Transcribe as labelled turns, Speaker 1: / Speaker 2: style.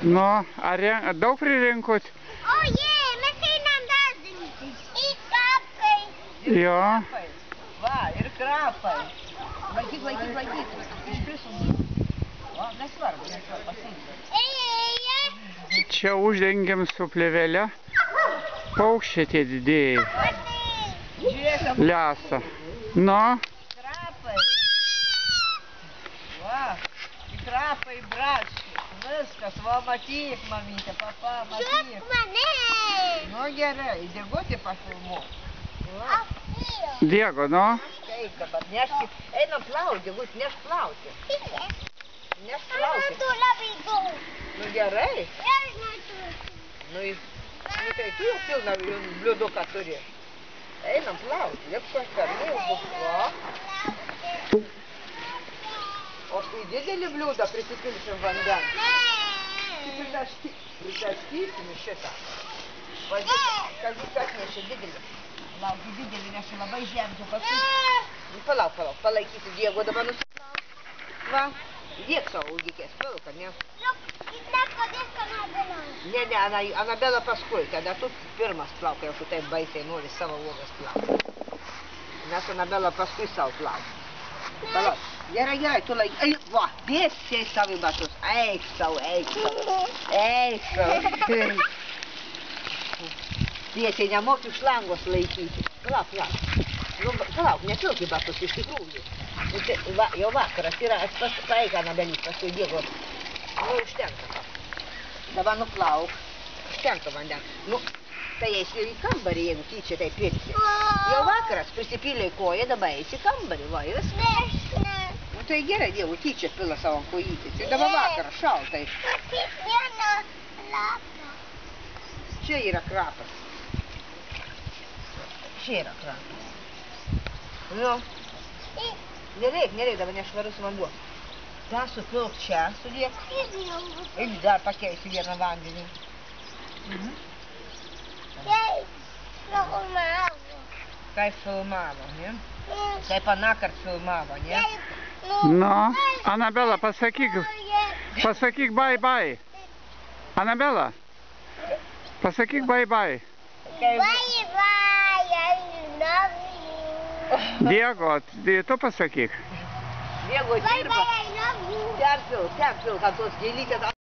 Speaker 1: Nu, ar daug pririnkot?
Speaker 2: O, mes einam daždytis. Į krapai.
Speaker 1: Jo.
Speaker 3: Va, ir krapai. Laikyk. Iškrisom. O, nesvarbu, pasiimti.
Speaker 1: Čia uždengiam su plėvele. Paukščiai tie didėjai. Lesa. Nu.
Speaker 3: Krapai. Va, krapai braški. Viskas, va, matyk, mamytė, papa, matyk.
Speaker 2: Žiūrėk mane.
Speaker 3: Nu, gerai, Diegutį pafilmuok.
Speaker 1: Diego, nu.
Speaker 3: Taip, dabar neškit. Einam plauti, Diegutį, nešk plauti. Nešk plauti.
Speaker 2: Tu labai daug.
Speaker 3: Nu, gerai.
Speaker 2: Aš neturiu.
Speaker 3: Nu, tai tu jau pilną bliuduką turi. Einam plauti, liep kažką, va. O štai didelį bliūdą prisipilsim vandens. Pritaškysim į šitą. Važiuok, kas atnešė didelį. Laukiu didelį, neši labai žemdžiu paskui. Palauk, palaikysiu Diego, dabar nusiplauk. Va, Dieg savo ūgikės, pilka, ne? Ne, Anabela paskui, kada tu pirmas plaukai, jeigu taip baisiai nori savo uogas plaukti. Nes Anabela paskui savo plauk. Palauk. Gerai, tu laik. Ai, va, dėsiai savo į batus. Eik savo. Dėsiai nemoki šlangos laikyti. Palauk, nepilk į batus iš tikrųjų. Jau vakaras yra, aš paeik Anabelys, paskui Diego. Nu, užtenka. Dabar nuplauk. Užtenka vandens. Nu, tai eisi į kambarį, jeigu tyčia tai pirksi. Jau vakaras prisipylė koją, dabar eisi į kambarį, va, ir viskas. Nu, tai gerai, Dievu, tyčia pila savo kojytį. Tai dabar vakaras, šaltai. Čia yra krapas. Nu, nereik, dabar nešvarus vanduo. Dar supilk čia, sudėk. Ir dar pakeisi vieną vandenį. Kaip filmavo, ne? Kaip anakart filmavo, ne?
Speaker 1: Nu, Anabela, pasakyk bye. Anabela, pasakyk bye.
Speaker 2: Bye, I love you.
Speaker 1: Diego, tu pasakyk.
Speaker 3: Diego dirba.
Speaker 2: Bye, I love you.
Speaker 3: Ten pilk, kad tos gėlytės